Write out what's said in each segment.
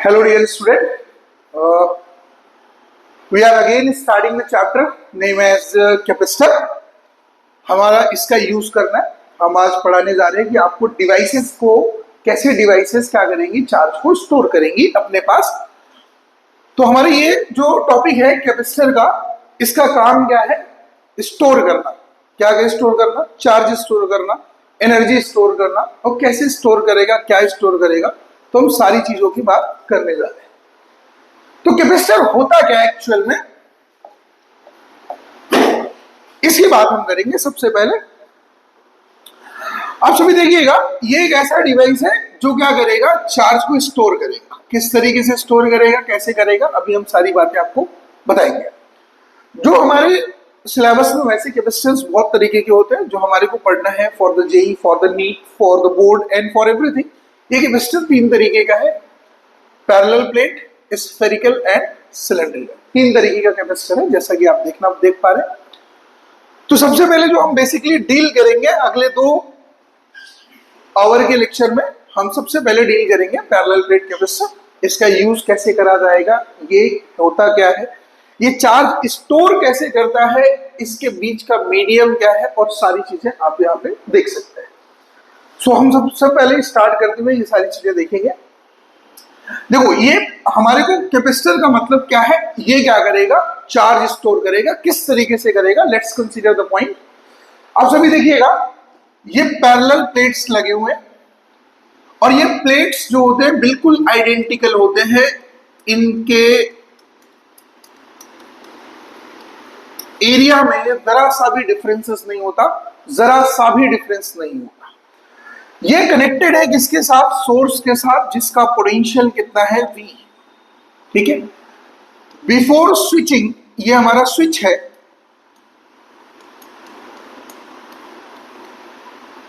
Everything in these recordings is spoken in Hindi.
Hello dear student, we are again starting the chapter name as capacitor. हमारा इसका यूज करना है। हम आज पढ़ाने जा रहे हैं कि आपको डिवाइसेस को कैसे डिवाइसेस क्या करेंगी, चार्ज को स्टोर करेंगी अपने पास। तो हमारा ये जो टॉपिक है कैपेसिटर का, इसका काम क्या है? स्टोर करना। क्या क्या स्टोर करना? चार्ज स्टोर करना, एनर्जी स्टोर करना। और कैसे स्टोर करेगा, क्या स्टोर करेगा, तो हम सारी चीजों की बात करने जा रहे हैं। तो कैपेसिटर होता क्या है एक्चुअल में, इसकी बात हम करेंगे। सबसे पहले आप सभी देखिएगा, ये एक ऐसा डिवाइस है जो क्या करेगा, चार्ज को स्टोर करेगा। किस तरीके से स्टोर करेगा, कैसे करेगा, अभी हम सारी बातें आपको बताएंगे। जो हमारे सिलेबस में वैसे कैपेसिटेंस बहुत तरीके के होते हैं जो हमारे को पढ़ना है for the JEE, for the NEET, for the board and for everything. ये कैपेसिटर तीन तरीके का है, parallel plate, spherical and cylindrical. तीन तरीके का कैपेसिटर है, जैसा कि आप देख पा रहे हैं। तो सबसे पहले जो हम बेसिकली डील करेंगे अगले 2 आवर के लेक्चर में, हम सबसे पहले डील करेंगे पैरेलल प्लेट कैपेसिटर। इसका यूज कैसे करा जाएगा, ये होता क्या है, ये चार्ज स्टोर कैसे करता है, इसके बीच का मीडियम क्या है, और सारी चीजें आप यहाँ पे देख सकते हैं। सो हम सबसे पहले स्टार्ट करते हुए ये सारी चीजें देखेंगे। देखो, ये हमारे को कैपेसिटर का मतलब क्या है, ये क्या करेगा, चार्ज स्टोर करेगा। किस तरीके से करेगा, लेट्स कंसीडर द पॉइंट। आप सभी देखिएगा, ये पैरेलल प्लेट्स लगे हुए हैं और ये प्लेट्स जो होते हैं बिल्कुल आइडेंटिकल होते हैं। इनके एरिया में जरा सा भी डिफरेंसेस नहीं होता, जरा सा भी डिफरेंस नहीं होता। ये कनेक्टेड है किसके साथ, सोर्स के साथ, जिसका पोटेंशियल कितना है, V। ठीक है, बिफोर स्विचिंग, ये हमारा स्विच है।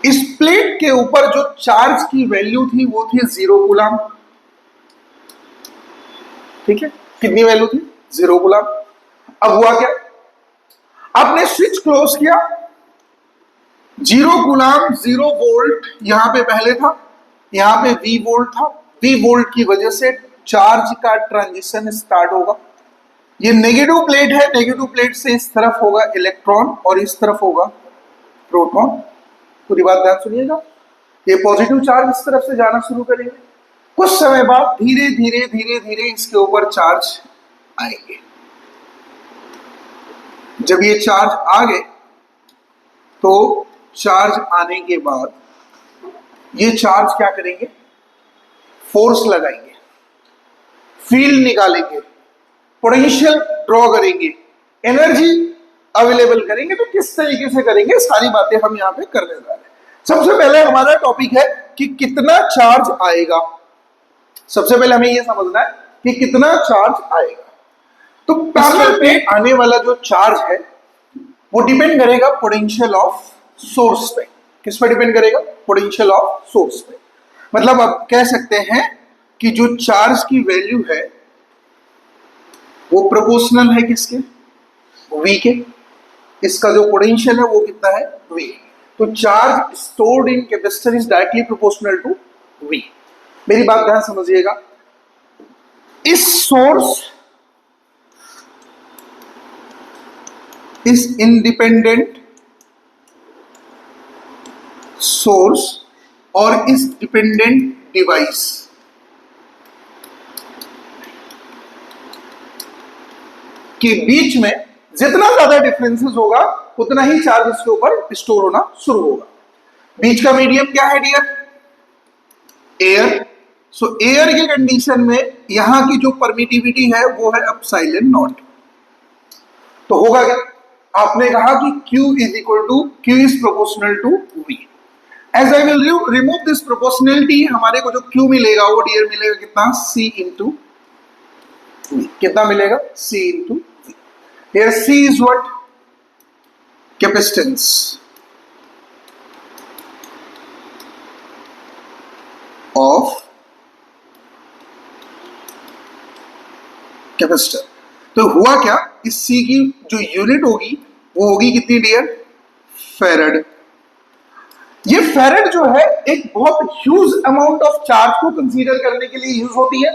इस प्लेट के ऊपर जो चार्ज की वैल्यू थी वो थी 0 कूलम। ठीक है, कितनी वैल्यू थी, 0 कूलम। अब हुआ क्या, आपने स्विच क्लोज किया, 0 कूलम 0 वोल्ट यहां पे पहले था, यहां पे V वोल्ट था। V वोल्ट की वजह से चार्ज का ट्रांजिशन स्टार्ट होगा। ये नेगेटिव प्लेट है, नेगेटिव प्लेट से इस तरफ होगा इलेक्ट्रॉन और इस तरफ होगा प्रोटॉन। पूरी बात ध्यान सुनिएगा। ये पॉजिटिव चार्ज इस तरफ से जाना शुरू करेंगे, कुछ समय बाद धीरे धीरे धीरे धीरे इसके ऊपर चार्ज आएंगे। जब ये चार्ज आ गए तो चार्ज आने के बाद ये चार्ज क्या करेंगे, फोर्स लगाएंगे, फील्ड निकालेंगे, पोटेंशियल ड्रॉ करेंगे, एनर्जी अवेलेबल करेंगे। तो किस तरीके से करेंगे, सारी बातें हम यहां पे करने जा रहे हैं। सबसे पहले हमारा टॉपिक है कि कितना चार्ज आएगा। सबसे पहले हमें यह समझना है कि कितना चार्ज आएगा। तो पैरेलल पे आने वाला जो चार्ज है वो डिपेंड करेगा पोटेंशियल ऑफ सोर्स पे। किस पे डिपेंड करेगा, पोटेंशियल ऑफ सोर्स पे। मतलब आप कह सकते हैं कि जो चार्ज की वैल्यू है वो प्रोपोर्शनल है किसके, V के। इसका जो पोटेंशियल है वो कितना है, V। तो charge stored in capacitor is directly proportional to V। मेरी बात ध्यान समझिएगा, इस सोर्स, इस इंडिपेंडेंट सोर्स और इस डिपेंडेंट डिवाइस के बीच में जितना ज्यादा डिफरेंसेस होगा उतना ही चार्ज इसके ऊपर स्टोर होना शुरू होगा। बीच का मीडियम क्या है डियर, एयर। सो एयर की कंडीशन में यहां की जो परमिटिविटी है वो है एप्सिलॉन नॉट। तो होगा क्या, आपने कहा कि Q is proportional to V। As I will remove this proportionality, हमारे को जो Q मिलेगा वो डियर मिलेगा कितना, C into V। कितना मिलेगा, C into V। Here C is what, capacitance of capacitor. तो हुआ क्या, इस C की जो यूनिट होगी वो होगी कितनी डियर, फेरेड। ये फेरेड जो है एक बहुत ह्यूज अमाउंट ऑफ चार्ज को कंसीडर करने के लिए यूज होती है।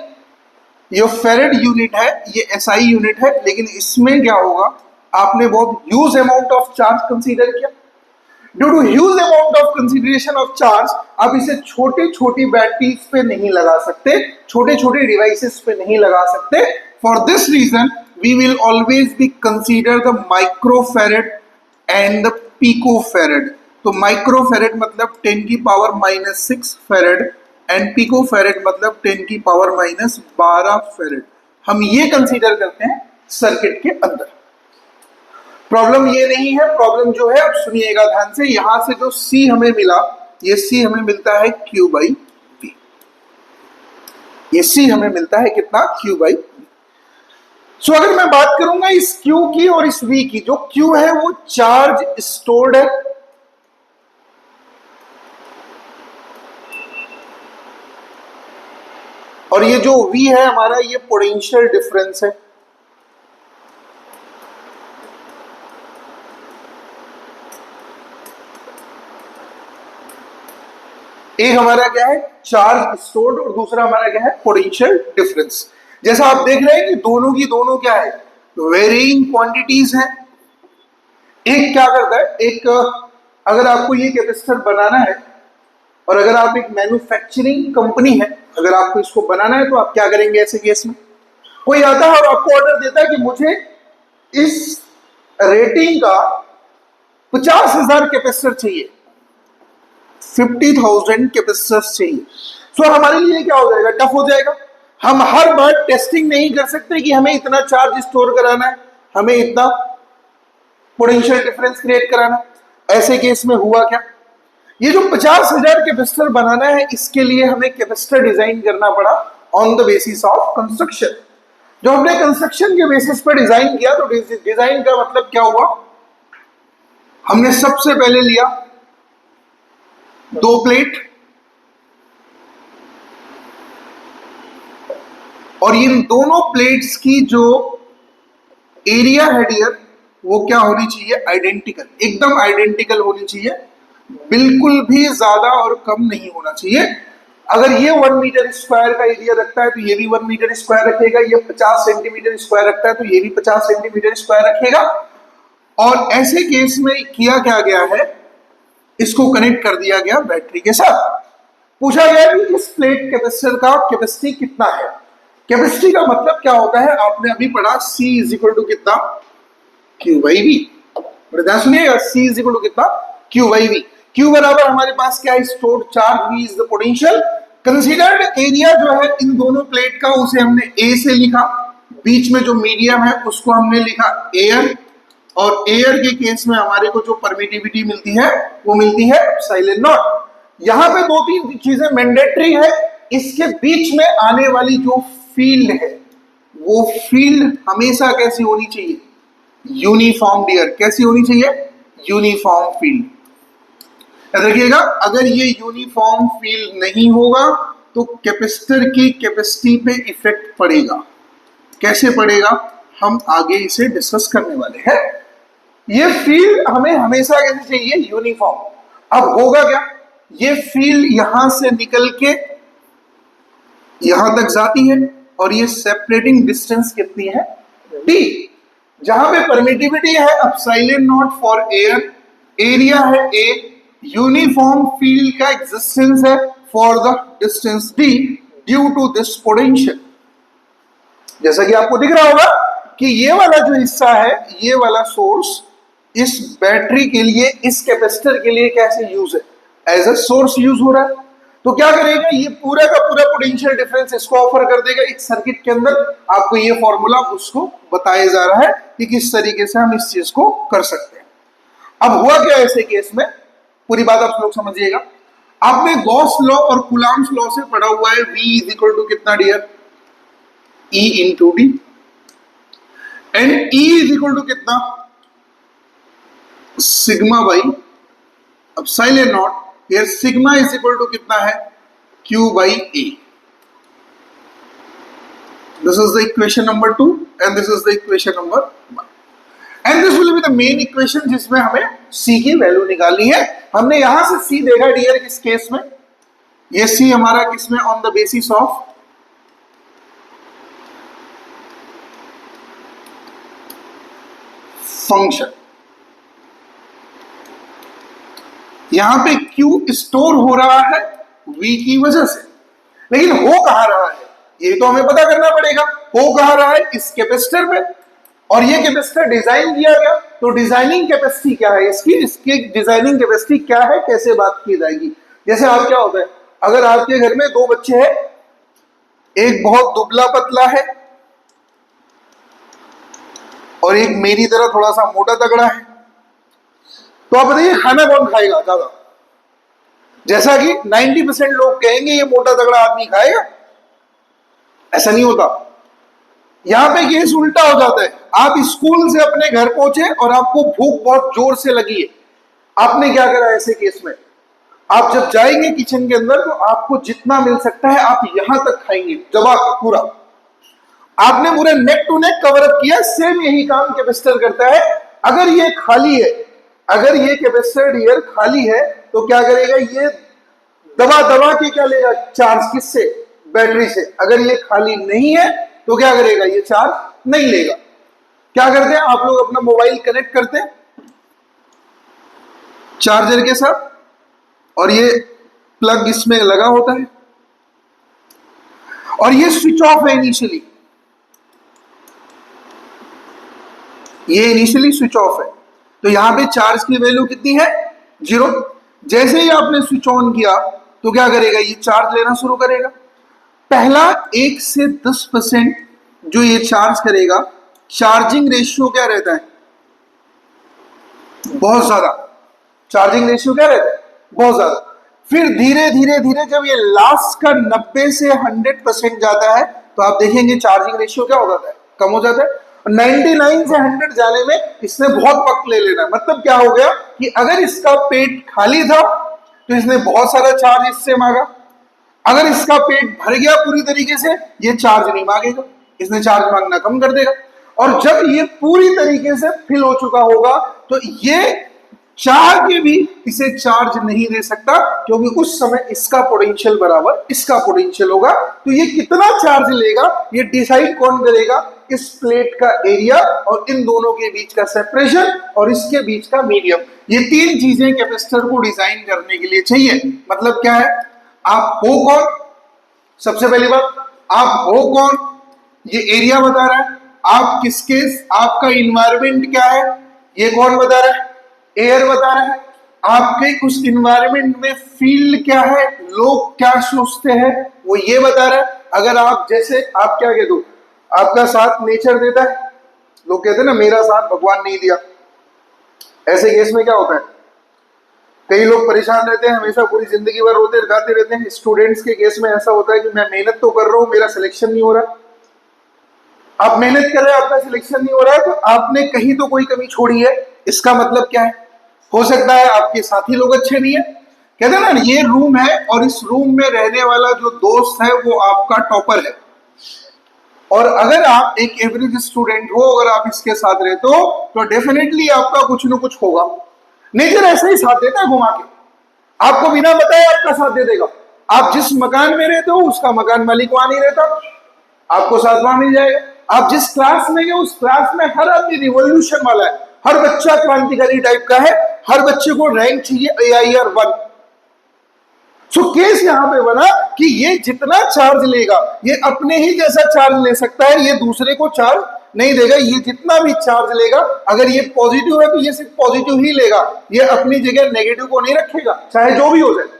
ये फेरेड यूनिट है, ये एसआई यूनिट है, लेकिन इसमें क्या होगा, आपने बहुत huge amount of charge consider किया। Due to huge amount of consideration of charge, आप इसे छोटी छोटी बैटरीज पे नहीं लगा सकते, छोटे छोटे डिवाइसेस पे नहीं लगा सकते। For this reason we will always be consider the microfarad and the picofarad. तो माइक्रोफेरेड मतलब 10 की पावर -6 फेरेड एंड पिकोफेरेड मतलब 10 की पावर -12 फेरेड। हम ये कंसीडर करते हैं सर्किट के अंदर। प्रॉब्लम ये नहीं है, प्रॉब्लम जो है, अब सुनिएगा ध्यान से, यहां से जो सी हमें मिला, ये सी हमें मिलता है Q बाई V। ये सी हमें मिलता है कितना, Q बाई V। सो अगर मैं बात करूंगा इस Q की और इस V की, जो Q है वो चार्ज स्टोर्ड है, और ये जो V है हमारा, ये पोटेंशियल डिफरेंस है। एक हमारा क्या है, चार्ज स्टोर्ड, और दूसरा हमारा क्या है, पोटेंशियल डिफरेंस। जैसा आप देख रहे हैं कि दोनों की दोनों क्या है, वेरिइंग क्वांटिटीज हैं। एक क्या करता है, एक अगर आपको ये कैपेसिटर बनाना है, और अगर आप एक मैन्युफैक्चरिंग कंपनी है, अगर आपको इसको बनाना है, तो आप क्या करेंगे ऐसे केस में, कोई आता है और आपको ऑर्डर देता है कि मुझे इस रेटिंग का 50,000 कैपेसिटर चाहिए, 50,000 कैपेसिटर्स चाहिए। सो हमारे लिए क्या हो जाएगा, टफ हो जाएगा। हम हर बार टेस्टिंग नहीं कर सकते कि हमें इतना चार्ज स्टोर कराना है, हमें इतना पोटेंशियल डिफरेंस क्रिएट कराना है। ऐसे केस में हुआ क्या, ये जो 50,000 कैपेसिटर बनाना है, इसके लिए हमें कैपेसिटर डिजाइन करना पड़ा on the basis of construction. जो हमने कंस्ट्रक्शन के बेसिस पर डिजाइन किया, तो डिजाइन का मतलब क्या हुआ, हमने सबसे पहले लिया 2 प्लेट, और इन दोनों प्लेट्स की जो एरिया है डियर, वो क्या होनी चाहिए, आइडेंटिकल, एकदम आइडेंटिकल होनी चाहिए, बिल्कुल भी ज्यादा और कम नहीं होना चाहिए। अगर ये 1 मीटर स्क्वायर का एरिया रखता है, तो ये भी 1 मीटर स्क्वायर रखेगा, ये 50 सेंटीमीटर स्क्वायर रखता है, तो ये भी 50 सेंटीमीटर स्क्वायर रखेगा। और ऐसे केस में किया क्या गया है, इसको कनेक्ट कर दिया गया बैटरी के साथ। पूछा गया कि इस प्लेट कैपेसिटर का कैपेसिटी कितना है। कैपेसिटी का मतलब क्या होता है, आपने अभी पढ़ा, C इज इक्वल टू कितना, Q बाई V। सुनिएगा, C इज इक्वल टू कितना, Q बाई V। Q बराबर हमारे पास क्या है, stored charge, V is the potential. Considered area जो है इन दोनों प्लेट का, उसे हमने A से लिखा, बीच में जो मीडियम है उसको हमने लिखा एयर, और एयर के केस में हमारे को जो परमिटिविटी मिलती है वो मिलती है एप्सिलॉन नॉट। यहां पे 2-3 चीजें मैंडेटरी है। इसके बीच में आने वाली जो फील्ड है, वो फील्ड हमेशा कैसी होनी चाहिए, यूनिफॉर्म डियर। कैसी होनी चाहिए, यूनिफॉर्म फील्ड। याद रखिएगा, अगर ये यूनिफॉर्म फील्ड नहीं होगा तो कैपेसिटर की कैपेसिटी पे इफेक्ट पड़ेगा। कैसे पड़ेगा, हम आगे इसे डिस्कस करने वाले हैं। ये फील्ड हमें हमेशा कैसे चाहिए, यूनिफॉर्म। अब होगा क्या, ये फील्ड यहां से निकल के यहां तक जाती है, और ये सेपरेटिंग डिस्टेंस कितनी है, d। जहां पे परमिटिविटी है epsilon naught for air, area है a, यूनिफॉर्म फील्ड का एग्जिस्टेंस है for the distance d due to this potential. जैसा कि आपको दिख रहा होगा कि ये वाला जो हिस्सा है, ये वाला सोर्स इस बैटरी के लिए, इस कैपेसिटर के लिए कैसे यूज है, एज अ सोर्स यूज हो रहा है। तो क्या करेगा, ये पूरा का पूरा पोटेंशियल डिफरेंस इसको ऑफर कर देगा एक सर्किट के अंदर। आपको ये फॉर्मूला उसको बताया जा रहा है कि किस तरीके से हम इस चीज को कर सकते हैं। अब हुआ क्या ऐसे केस में, पूरी बात आप लोग समझिएगा। आपने गॉस लॉ और कूलम्ब्स लॉ से पढ़ा हुआ है, V इज इक्वल टू कितना डियर, E into D, and E is equal to कितना, sigma by epsilon naught. Here sigma is equal to कितना है, Q by A। This is the equation number 2 and this is the equation number 1, and this will be the main equation जिसमें हमें C की वैल्यू निकालनी है। हमने यहां से C देखा डियर किस केस में, ये C हमारा किसमें, on the basis of function. यहां पे Q स्टोर हो रहा है V की वजह से, लेकिन हो कहां रहा है ये तो हमें पता करना पड़ेगा। हो कहां रहा है? इस कैपेसिटर पे, और ये कैपेसिटर डिजाइन किया गया, तो डिजाइनिंग कैपेसिटी क्या है इसकी डिजाइनिंग कैपेसिटी क्या है, कैसे बात की जाएगी। जैसे आप क्या होता है, अगर आपके घर में दो बच्चे हैं, एक बहुत दुबला पतला है और एक मेरी तरह थोड़ा सा मोटा तगड़ा है, तो आप बताइए खाना कौन खाएगा ज्यादा? जैसा कि 90% लोग कहेंगे ये मोटा तगड़ा आदमी खाएगा, ऐसा नहीं होता। यहां पे केस उल्टा हो जाता है। आप स्कूल से अपने घर पहुंचे और आपको भूख बहुत जोर से लगी है, आपने क्या करा ऐसे केस में? आप जब जाएंगे किचन के अंदर तो आपको जितना मिल सकता है आप यहां तक खाएंगे, दबा के पूरा। आपने पूरे neck to neck cover up किया। सेम यही काम कैपेसिटर करता है। अगर ये खाली है, अगर ये कैपेसिटर हियर खाली है, तो क्या करेगा? ये दबा दबा के क्या लेगा? चार्ज। किससे? बैटरी से। अगर ये खाली नहीं है तो क्या करेगा? ये चार्ज नहीं लेगा। क्या करते हैं आप लोग? अपना मोबाइल कनेक्ट करते हैं चार्जर के साथ, और ये प्लग इसमें लगा होता है, और ये स्विच ऑफ है इनिशियली, ये इनिशियली स्विच ऑफ है, तो यहां पे चार्ज की वैल्यू कितनी है? 0। जैसे ही आपने स्विच ऑन किया तो क्या करेगा? ये चार्ज लेना शुरू करेगा। पहला 1 से 10% जो ये चार्ज करेगा, चार्जिंग रेशियो क्या रहता है? बहुत ज्यादा। चार्जिंग रेशियो क्या रहता है? बहुत ज्यादा। फिर धीरे धीरे धीरे जब ये लास्ट का 90 से 100% जाता है, तो आप देखेंगे चार्जिंग रेशियो क्या हो जाता है? कम हो जाता है। 99 से 100 जाने में इसने बहुत वक्त ले लेना। मतलब क्या हो गया कि अगर इसका पेट खाली था तो इसने बहुत सारा चार्ज इससे मांगा, अगर इसका पेट भर गया पूरी तरीके से, ये चार्ज नहीं मांगेगा, इसने चार्ज मांगना कम कर देगा। और जब ये पूरी तरीके से फिल हो चुका होगा तो ये चाह के भी इसे चार्ज नहीं दे सकता, क्योंकि उस समय इसका पोटेंशियल बराबर इसका पोटेंशियल होगा। तो ये कितना चार्ज लेगा ये डिसाइड कौन करेगा? इस प्लेट का एरिया और इन दोनों के बीच का सेपरेशन और इसके बीच का मीडियम। ये तीन चीजें कैपेसिटर को डिजाइन करने के लिए चाहिए। मतलब क्या है? आप हो कौन? सबसे पहली बात, आप हो कौन? ये एरिया बता रहा है। आप किसके, आपका इन्वायरमेंट क्या है ये कौन बता रहा है? एयर बता रहा है। आपके उस इन्वायरमेंट में फील्ड क्या है, लोग क्या सोचते हैं, वो ये बता रहा है। अगर आप जैसे आप क्या कहते हो, आपका साथ नेचर देता है, लोग कहते हैं ना मेरा साथ भगवान नहीं दिया, ऐसे केस में क्या होता है? कई लोग परेशान रहते हैं, हमेशा पूरी जिंदगी भर रोते गाते रहते हैं। स्टूडेंट्स के केस में ऐसा होता है कि मैं मेहनत तो कर रहा हूं, मेरा सिलेक्शन नहीं हो रहा। आप मेहनत कर रहे हैं, आपका सिलेक्शन नहीं हो रहा है, तो आपने कहीं तो कोई कमी छोड़ी है। इसका मतलब क्या है? हो सकता है आपके साथी लोग अच्छे नहीं है। कहते हैं ना, ये रूम है और इस रूम में रहने वाला जो दोस्त है वो आपका टॉपर है, और अगर आप एक एवरेज स्टूडेंट हो, अगर आप इसके साथ रहते हो तो डेफिनेटली आपका कुछ ना कुछ होगा। नेचर ऐसा ही साथ देता है घुमा के, आपको बिना बताए आपका साथ दे देगा। आप जिस मकान में रहते हो उसका मकान मालिक वहां नहीं रहता, आपको साथ वहां मिल जाएगा। आप जिस क्लास में गए उस क्लास में हर आदमी रिवॉल्यूशन वाला है, हर बच्चा क्रांतिकारी टाइप का है, हर बच्चे को रैंक चाहिए AIR 1। सो केस यहां पे बना कि ये जितना चार्ज लेगा ये अपने ही जैसा चार्ज ले सकता है, ये दूसरे को चार्ज नहीं देगा। ये जितना भी चार्ज लेगा, अगर ये पॉजिटिव है तो ये सिर्फ पॉजिटिव ही लेगा, ये अपनी जगह नेगेटिव को नहीं रखेगा, चाहे जो भी हो जाए।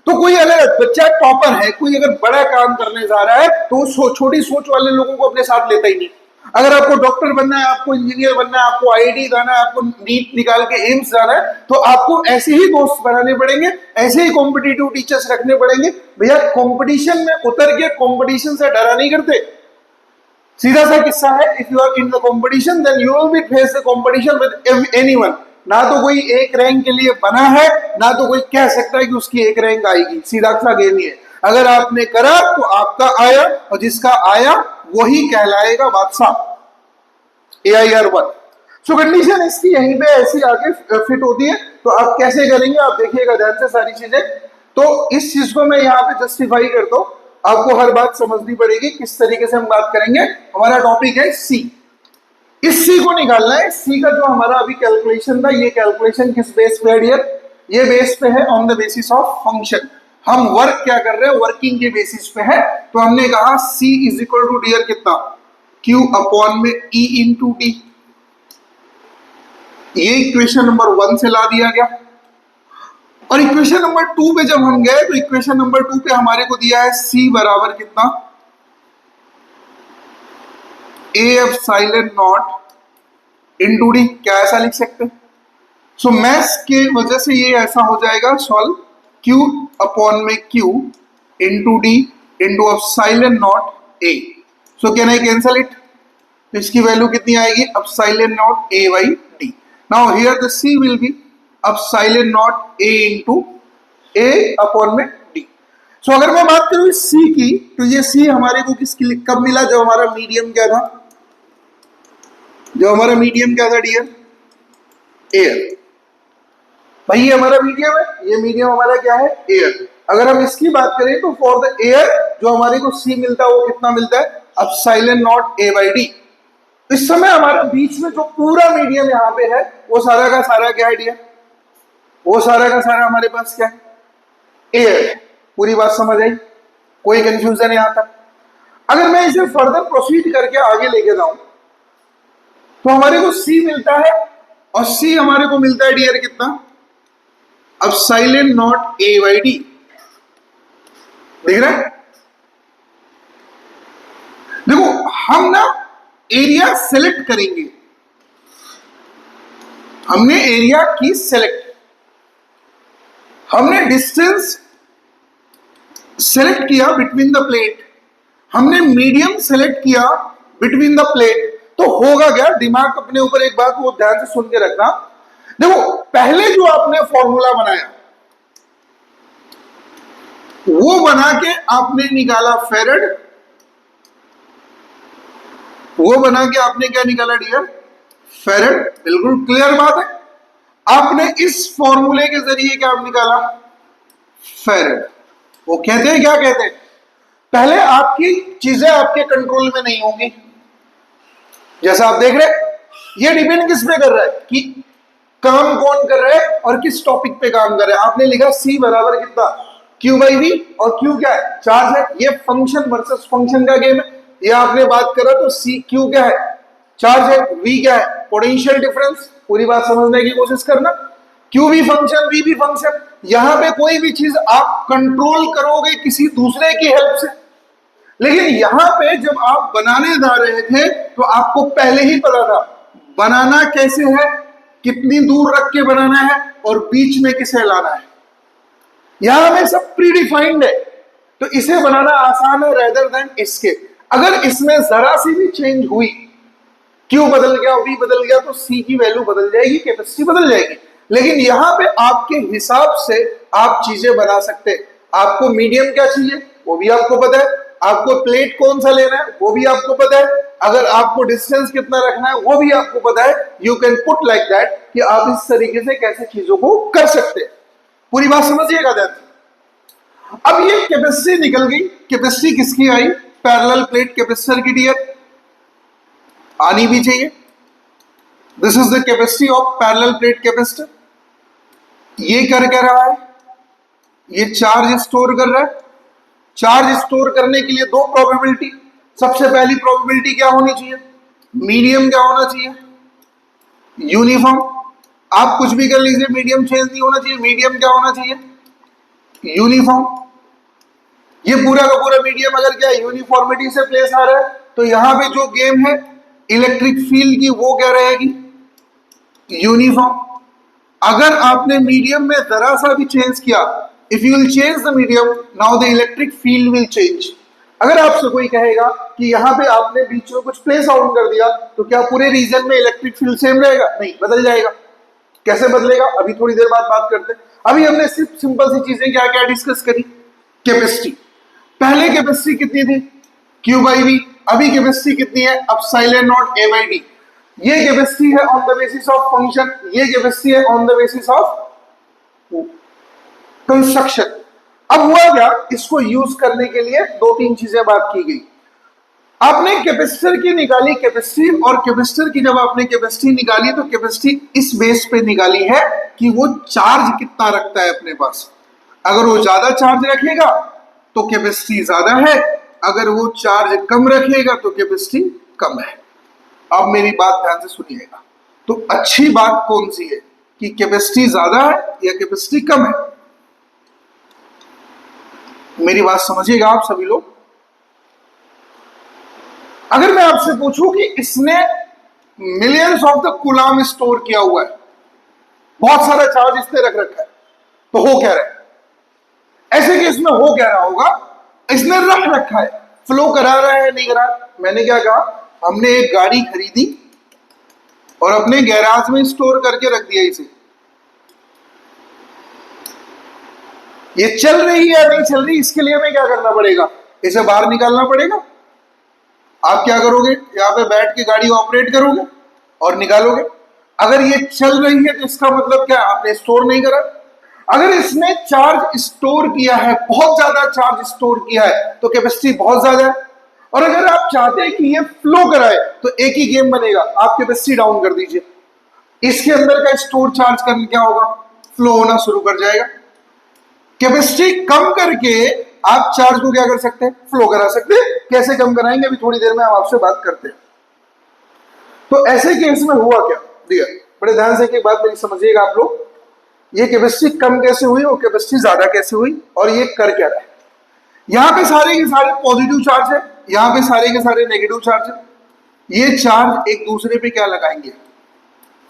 तो कोई अगर बच्चा टॉपर है, कोई अगर बड़ा काम करने जा रहा है, तो छोटी सोच वाले लोगों को अपने साथ लेता ही नहीं। अगर आपको डॉक्टर बनना है, आपको इंजीनियर बनना है, आपको IIT जाना है, आपको नीट निकाल के एम्स जाना है, तो आपको ऐसे ही दोस्त बनाने पड़ेंगे, ऐसे ही कॉम्पिटिटिव टीचर्स रखने पड़ेंगे। भैया कंपटीशन में उतर के कंपटीशन से डरा नहीं करते। सीधा सा किस्सा है, if you are in the competition then you will be face the competition with anyone. ना तो कोई एक रैंक के लिए बना है, ना तो कोई कह सकता है कि उसकी एक रैंक आएगी। सीधा सा गेम ही है। अगर आपने करा तो आपका आया, और जिसका आया वही कहलाएगा बादशाह, AIR 1। सो कंडीशन इसकी यहीं पे ऐसी आगे फिट होती है। तो आप कैसे करेंगे, आप देखिएगा ध्यान से सारी चीजें। तो इस चीज को मैं यहाँ पे जस्टिफाई करता हूं, आपको हर बात समझनी पड़ेगी किस तरीके से हम बात करेंगे। हमारा टॉपिक है C। इस सी को निकालना है। सी का जो हमारा अभी कैलकुलेशन था, ये कैलकुलेशन किस बेस पे है डियर? ये बेस पे है on the basis of function. हम वर्क क्या कर रहे हैं? वर्किंग के बेसिस पे है। तो हमने कहा सी इज इक्वल टू डियर कितना? क्यू अपॉन में ई इंटू डी। ये इक्वेशन नंबर 1 से ला दिया गया। और इक्वेशन नंबर 2 पे जब हम गए तो इक्वेशन नंबर 2 पे हमारे को दिया है सी बराबर कितना? A epsilon not into D. क्या ऐसा लिख सकते हैं? सो मैथ्स के वजह से ये ऐसा हो जाएगा सॉल्व, क्यू अपॉन में Q into D into epsilon naught A. So can I cancel it? तो इसकी वैल्यू कितनी आएगी? Epsilon naught A by D. Now here the C will be epsilon naught A into A upon में डी। सो अगर मैं बात करूं इस सी की, तो ये सी हमारे को किसकी कब मिला? जो हमारा मीडियम क्या था? जो हमारा मीडियम क्या था डियर? एयर। भाई ये हमारा मीडियम है, ये मीडियम हमारा क्या है? एयर। अगर हम इसकी बात करें तो फॉर द एयर जो हमारे को सी मिलता है वो कितना मिलता है? Epsilon naught A by D. इस समय हमारा बीच में जो पूरा मीडियम यहाँ पे है वो सारा का सारा क्या है डियर? वो सारा का सारा हमारे पास क्या है? एयर। पूरी बात समझ आई? कोई कंफ्यूजन यहां तक? अगर मैं इसे फर्दर प्रोसीड करके आगे लेके जाऊं तो हमारे को सी मिलता है, और सी हमारे को मिलता है डियर कितना? Epsilon naught A by D. देख रहे हैं? देखो हम ना एरिया सेलेक्ट करेंगे। हमने एरिया की सेलेक्ट, हमने डिस्टेंस सेलेक्ट किया बिटवीन द प्लेट, हमने मीडियम सेलेक्ट किया बिटवीन द प्लेट। तो होगा क्या? दिमाग अपने ऊपर एक बात को ध्यान से सुन के रखना। देखो पहले जो आपने फॉर्मूला बनाया वो बना के आपने निकाला फेरेड, वो बना के आपने क्या निकाला डियर? फेरेड। बिल्कुल क्लियर बात है। आपने इस फॉर्मूले के जरिए क्या निकाला? फेरेड। वो कहते हैं क्या कहते हैं? पहले आपकी चीजें आपके कंट्रोल में नहीं होंगी। जैसा आप देख रहे हैं, ये डिपेंड किस पे कर रहा है कि काम कौन कर रहा है और किस टॉपिक पे काम कर रहा है। आपने लिखा सी बराबर कितना? क्यू बाई वी, और क्यू क्या है? चार्ज है। ये फंक्शन वर्सेस फंक्शन का गेम है। ये आपने बात करा तो सी क्यू क्या है? चार्ज है। वी क्या है? Potential difference. पूरी बात समझने की कोशिश करना। क्यू भी फंक्शन, वी भी फंक्शन। यहां पे कोई भी चीज आप कंट्रोल करोगे किसी दूसरे की हेल्प से, लेकिन यहां पे जब आप बनाने जा रहे थे तो आपको पहले ही पता था बनाना कैसे है, कितनी दूर रख के बनाना है और बीच में किसे लाना है। यहां में सब प्रीडिफाइंड है, तो इसे बनाना आसान है रेदर देन इसके। अगर इसमें जरा सी भी चेंज हुई, क्यू बदल गया, वी बदल गया, तो सी की वैल्यू बदल जाएगी, कैपेसिटी बदल जाएगी। लेकिन यहां पे आपके हिसाब से आप चीजें बना सकते हैं। आपको मीडियम क्या चाहिए वो भी आपको पता है, आपको प्लेट कौन सा लेना है वो भी आपको पता है, अगर आपको डिस्टेंस कितना रखना है वो भी आपको पता है। You can put like that कि आप इस तरीके से कैसे चीजों को कर सकते हैं। पूरी बात समझिएगा ध्यान से। अब ये कैपेसिटी निकल गई। कैपेसिटी किसकी आई? पैरेलल प्लेट कैपेसिटर की डियर। आनी भी चाहिए। This is the capacity of parallel plate capacitor. ये कर क्या रहा है? ये चार्ज स्टोर कर रहा है। चार्ज स्टोर करने के लिए दो प्रोबेबिलिटी। सबसे पहली प्रोबेबिलिटी क्या होनी चाहिए? मीडियम क्या होना चाहिए? यूनिफॉर्म। आप कुछ भी कर लीजिए, मीडियम चेंज नहीं होना चाहिए। मीडियम क्या होना चाहिए? यूनिफॉर्म। ये पूरा का पूरा मीडियम अगर क्या यूनिफॉर्मिटी से प्लेस आ रहा है तो यहां पे जो गेम है इलेक्ट्रिक फील्ड की वो क्या रहेगी? यूनिफॉर्म। अगर आपने मीडियम में जरा सा भी चेंज किया, if you will change the medium, now the electric field will change. अगर आपसे कोई कहेगा कि यहां पे आपने बीच में कुछ प्लेस आउट कर दिया तो क्या पूरे रीजन में इलेक्ट्रिक फील्ड सेम रहेगा? नहीं, बदल जाएगा। कैसे बदलेगा? अभी थोड़ी देर बाद बात करते हैं। अभी हमने सिर्फ सिंपल सी चीजें क्या क्या डिस्कस करी? कैपेसिटी। पहले कैपेसिटी कितनी थी? Q by V. अभी कैपेसिटी कितनी है? Epsilon naught A by D. ये कैपेसिटी है on the basis of function, ये कैपेसिटी है on the basis of construction. अब हुआ क्या? इसको यूज करने के लिए दो तीन चीजें बात की गई। आपने कैपेसिटर की निकाली कैपेसिटी, और कैपेसिटर की जब आपने कैपेसिटी निकाली तो कैपेसिटी इस बेस पे निकाली है कि वो चार्ज कितना रखता है अपने पास। अगर वो ज्यादा चार्ज रखेगा तो कैपेसिटी ज्यादा है, अगर वो चार्ज कम रखेगा तो कैपेसिटी कम है। अब मेरी बात ध्यान से सुनिएगा। तो अच्छी बात कौन सी है कि कैपेसिटी ज्यादा है या कैपेसिटी कम है? मेरी बात समझिएगा आप सभी लोग। अगर मैं आपसे पूछूं कि इसने millions of the coulomb store किया हुआ है, बहुत सारा चार्ज इसने रख रखा है, तो हो क्या रहा है? ऐसे केस में हो क्या रहा होगा? इसने रख रखा है, फ्लो करा रहा है नहीं करा? मैंने क्या कहा, हमने एक गाड़ी खरीदी और अपने गैराज में स्टोर करके रख दिया इसे। ये चल रही है या नहीं चल रही, इसके लिए हमें क्या करना पड़ेगा? इसे बाहर निकालना पड़ेगा। आप क्या करोगे, यहां पे बैठ के गाड़ी ऑपरेट करोगे और निकालोगे। अगर ये चल रही है तो इसका मतलब क्या, आपने स्टोर नहीं करा। अगर इसने चार्ज स्टोर किया है, बहुत ज्यादा चार्ज स्टोर किया है, तो कैपेसिटी बहुत ज्यादा है। और अगर आप चाहते हैं कि ये फ्लो कराए तो एक ही गेम बनेगा, आप कैपेसिटी डाउन कर दीजिए, इसके अंदर का स्टोर चार्ज करने क्या होगा, फ्लो होना शुरू कर जाएगा। कैपेसिटी कम करके आप चार्ज को क्या कर सकते हैं, फ्लो करा सकते हैं। कैसे कम कराएंगे अभी थोड़ी देर में हम आपसे बात करते हैं। तो ऐसे केस में हुआ क्या, दिया बड़े ध्यान से एक बात मेरी समझिएगा आप लोग। ये कैपेसिटी कम कैसे हुई और कैपेसिटी ज्यादा कैसे हुई, और ये कर क्या रहा है। यहां पे सारे के सारे पॉजिटिव चार्ज है, यहां पे सारे के सारे नेगेटिव चार्ज है। ये चार्ज एक दूसरे पे क्या लगाएंगे,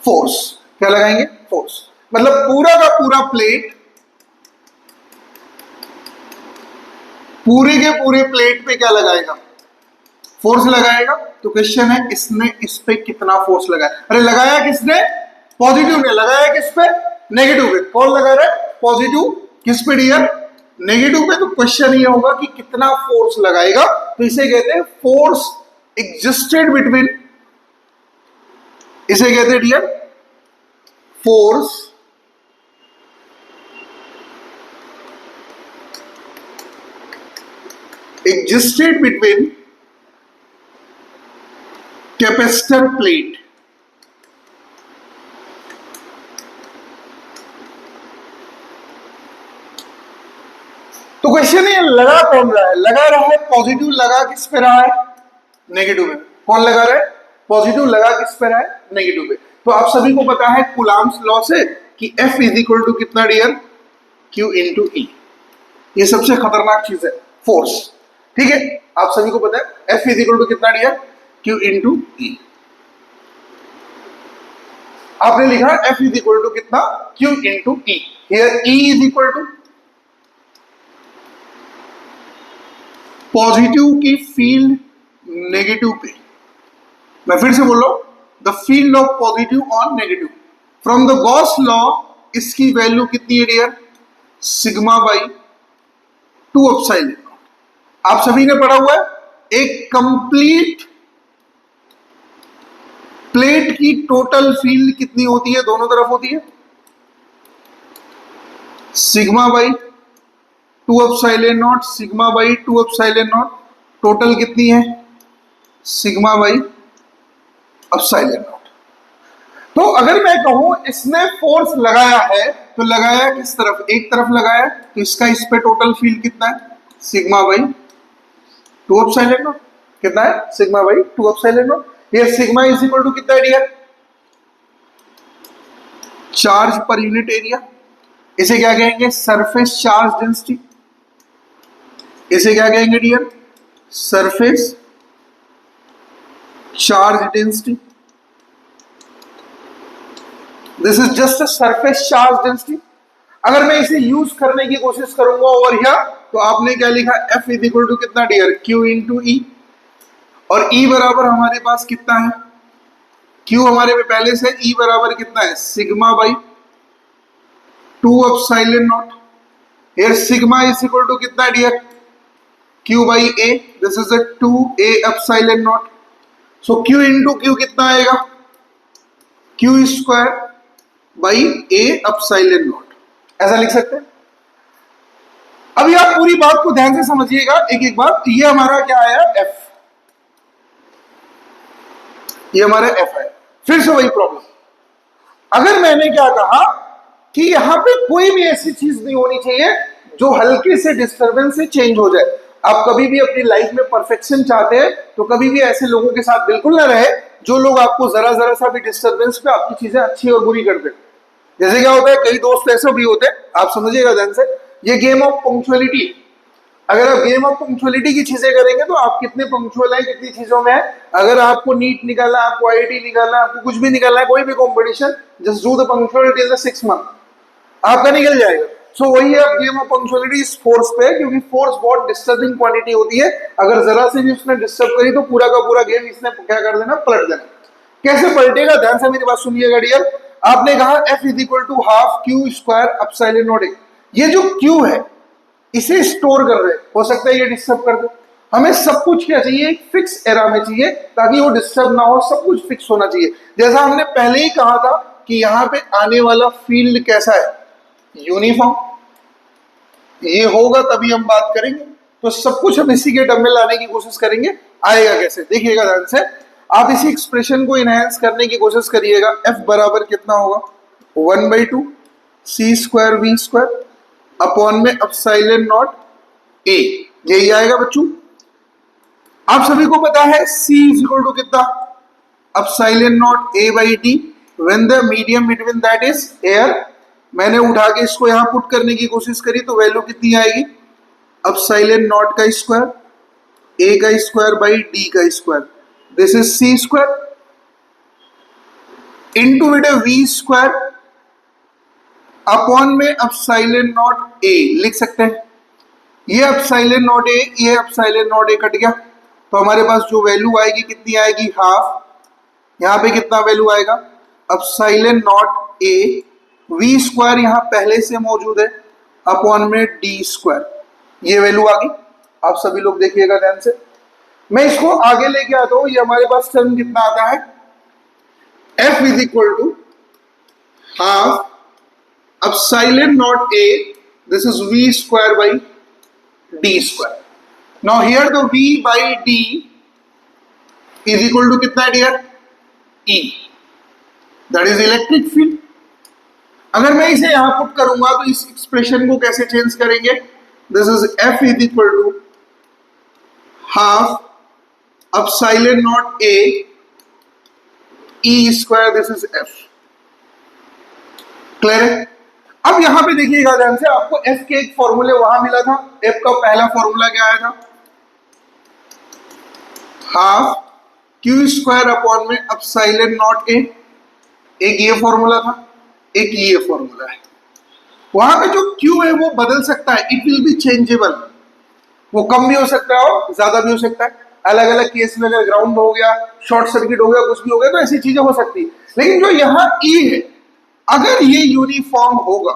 फोर्स। क्या लगाएंगे, फोर्स। मतलब पूरा का पूरा प्लेट, पूरे के पूरे प्लेट पे क्या लगाएगा, फोर्स लगाएगा। तो क्वेश्चन है, इसने इस पे कितना फोर्स लगाया? अरे लगाया किसने, पॉजिटिव ने। लगाया किस पे, नेगेटिव पे। कौन लगा रहा है, पॉजिटिव। किस पे डियर, नेगेटिव पे। तो क्वेश्चन ये होगा कि कितना फोर्स लगाएगा। तो इसे कहते हैं फोर्स एग्जिस्टेड बिटवीन, इसे कहते हैं dear force existed between capacitor plate. तो क्वेश्चन ये लगा कौन रहा है, लगा रहा है पॉजिटिव। लगा किस पे रहा है, नेगेटिव पे। कौन लगा रहा है, पॉजिटिव। लगा किस पे रहा है, नेगेटिव पे। तो आप सभी को पता है कूलाम्स लॉ से कि F इज इक्वल टू कितना डियर, Q इंटू E। ये सबसे खतरनाक चीज है, फोर्स। ठीक है, आप सभी को पता है F इज इक्वल टू कितना डियर, Q इंटू E। आपने लिखा F इज इक्वल टू कितना, Q into E। Here E is equal to positive की फील्ड नेगेटिव पे। मैं फिर से बोल रहा हूं, the field of positive on negative from the Gauss law. इसकी वैल्यू कितनी है डियर, सिग्मा बाई 2 एप्सिलॉन। आप सभी ने पढ़ा हुआ है, एक कंप्लीट प्लेट की टोटल फील्ड कितनी होती है, दोनों तरफ होती है, sigma by 2 epsilon not, sigma by 2 epsilon not. Total कितनी है, सिग्मा बाई एप्सिलॉन नॉट। तो अगर मैं कहूं इसने फोर्स लगाया है, तो लगाया किस तरफ, एक तरफ लगाया, तो इसका इस पे टोटल फील्ड कितना है, सिग्मा बाई 2 एप्सिलॉन नॉट। कितना है, सिग्मा बाई 2 एप्सिलॉन नॉट। ये सिग्मा इज इक्वल टू कितना है dear, charge per unit area. इसे क्या कहेंगे, सरफेस चार्ज डेंसिटी। इसे क्या कहेंगे dear, surface charge density. This is just a surface charge density. अगर मैं इसे यूज करने की कोशिश करूंगा ओवर हियर, तो आपने क्या लिखा, F इज इक्वल टू कितना डियर, Q इंटू E। और E बराबर हमारे पास कितना है, Q हमारे पे पहले से, E बराबर कितना है, sigma by 2 epsilon naught. Here sigma is equal to कितना dear, Q by A। This is a 2A epsilon naught. So Q into Q कितना आएगा, Q square by A epsilon naught. ऐसा लिख सकते हैं। अभी आप पूरी बात को ध्यान से समझिएगा, एक एक बात। ये हमारा क्या आया, F। ये हमारा एफ है। फिर से वही प्रॉब्लम, अगर मैंने क्या कहा कि यहां पे कोई भी ऐसी चीज नहीं होनी चाहिए जो हल्के से डिस्टरबेंस से चेंज हो जाए। आप कभी भी अपनी लाइफ में परफेक्शन चाहते हैं तो कभी भी ऐसे लोगों के साथ बिल्कुल ना रहे जो लोग आपको जरा जरा सा भी डिस्टरबेंस पे आपकी चीजें अच्छी और बुरी कर दें। जैसे क्या होता है, कई दोस्त ऐसे भी होते हैं, आप समझिएगा ध्यान से, ये गेम ऑफ पंक्चुअलिटी, अगर आप गेम ऑफ पंक्चुअलिटी की चीजें करेंगे तो आप कितने पंक्चुअल हैं, कितनी चीजों में है। अगर आपको नीट निकालना है, आपको आईआईटी निकालना है, आपको कुछ भी निकालना है, कोई भी competition, just do the punctuality in the 6 month, आपका निकल जाएगा। सो वही है गेम ऑफ पंक्चुअलिटी इस फोर्स पे, क्योंकि फोर्स बहुत डिस्टर्बिंग क्वांटिटी होती है, अगर जरा से भी उसने डिस्टर्ब करी तो पूरा का पूरा गेम इसने क्या कर देना, पलट देना। कैसे पलटेगा, ध्यान से मेरी बात सुनिएगा डियर। आपने कहा F is equal to half Q square epsilon naught A, ये जो Q है इसे स्टोर कर रहे हैं, हो सकता है ये डिस्टर्ब कर दे। हमें सब कुछ क्या चाहिए, एक फिक्स एरा में चाहिए ताकि वो डिस्टर्ब ना हो, सब कुछ फिक्स होना चाहिए। जैसा हमने पहले ही कहा था कि यहाँ पे आने वाला फील्ड कैसा है, यूनिफॉर्म, ये होगा तभी हम बात करेंगे। तो सब कुछ हम इसी के टर्म में लाने की कोशिश करेंगे, आएगा कैसे देखिएगा ध्यान से। आप इसी एक्सप्रेशन को इनहेंस करने की कोशिश करिएगा। F बराबर कितना होगा, 1/2 C square V square upon में अपसाइलन नॉट A, यही आएगा बच्चों। आप सभी को पता है C इज इक्वल टू कितना, epsilon not A/D when the medium between that is air. मैंने उठा के इसको यहां पुट करने की कोशिश करी तो वैल्यू कितनी आएगी, अपसाइलन नॉट का स्क्वायर A का स्क्वायर बाई D का square, this is C square into with V square upon में अपसाइलन नॉट A लिख सकते हैं। ये अपसाइलन नॉट A, ये अपसाइलन नॉट A कट गया तो हमारे पास जो वैल्यू आएगी कितनी आएगी, हाफ। यहां पे कितना वैल्यू आएगा, epsilon naught A, V square यहां पहले से मौजूद है अपॉन में D स्क्वायर, ये वैल्यू आ गई। आप सभी लोग देखिएगा ध्यान से, मैं इसको आगे लेके आता हूं। ये हमारे पास टर्म कितना आता है, F is equal to half epsilon naught A, this is V square by D square. Now here the V by D is equal to कितना है dear, E, that is electric field. अगर मैं इसे यहां पुट करूंगा तो इस एक्सप्रेशन को कैसे चेंज करेंगे, this is F is equal to half epsilon naught A E square, this is F। Clear है। अब यहां पे देखिएगा ध्यान से, आपको F के एक फॉर्मूले वहां मिला था। F का पहला फॉर्मूला क्या आया था, हाफ Q स्क्वायर अपॉन में अपसाइलन नॉट A, एक ये फॉर्मूला था, एक ये फॉर्मूला है। वहां पे जो Q है वो बदल सकता है, इट विल बी चेंजेबल, वो कम भी हो सकता है और ज्यादा भी हो सकता है। अलग अलग केस में अगर ग्राउंड हो गया, शॉर्ट सर्किट हो गया, कुछ भी हो गया तो ऐसी चीजें हो सकती है। लेकिन जो यहां E है, अगर ये यूनिफॉर्म होगा,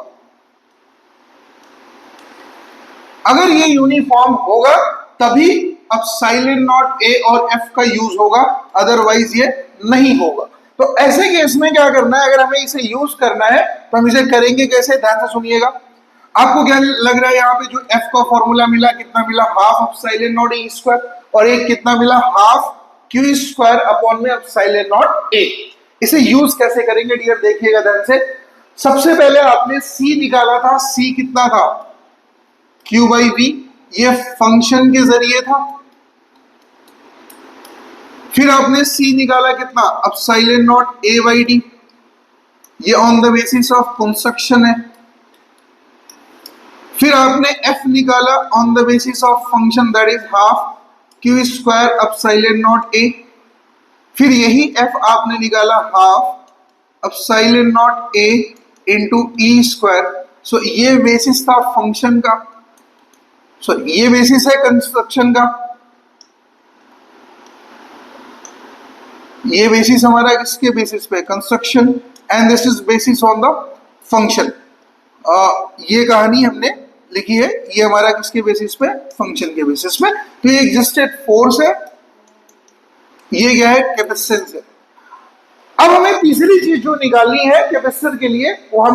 अगर ये यूनिफॉर्म होगा तभी अपसाइलन नॉट A और F का यूज होगा, अदरवाइज ये नहीं होगा। तो ऐसे केस में क्या करना है, अगर हमें इसे यूज करना है तो हम इसे करेंगे कैसे, ध्यान से सुनिएगा। आपको क्या लग रहा है, यहाँ पे जो F का फॉर्मूला मिला कितना मिला, half epsilon naught A square, और एक कितना मिला, हाफ Q स्क्वायर अपॉन में अपसाइलन नॉट A। इसे यूज कैसे करेंगे डियर, देखिएगा ध्यान से। सबसे पहले आपने C निकाला था, C कितना था, Q बाई V, ये फंक्शन के जरिए था। फिर आपने C निकाला कितना, epsilon naught A by D, ये on the basis of construction है। फिर आपने F निकाला on the basis of function that is half Q square epsilon naught A। फिर यही F आपने निकाला half epsilon naught A into E square. So ये बेसिस था फंक्शन का, सॉरी ये बेसिस है कंस्ट्रक्शन का, ये बेसिस हमारा किसके बेसिस पे, construction, and this is basis on the function. ये कहानी हमने लिखी है, ये हमारा किसके बेसिस पे, फंक्शन के बेसिस पे। तो ये एग्जिस्टेड फोर्स है, ये क्या है, कैपेसिटेंस है। अब हमें तीसरी चीज जो निकालनी है कैपेसिटर के लिए, वो हमें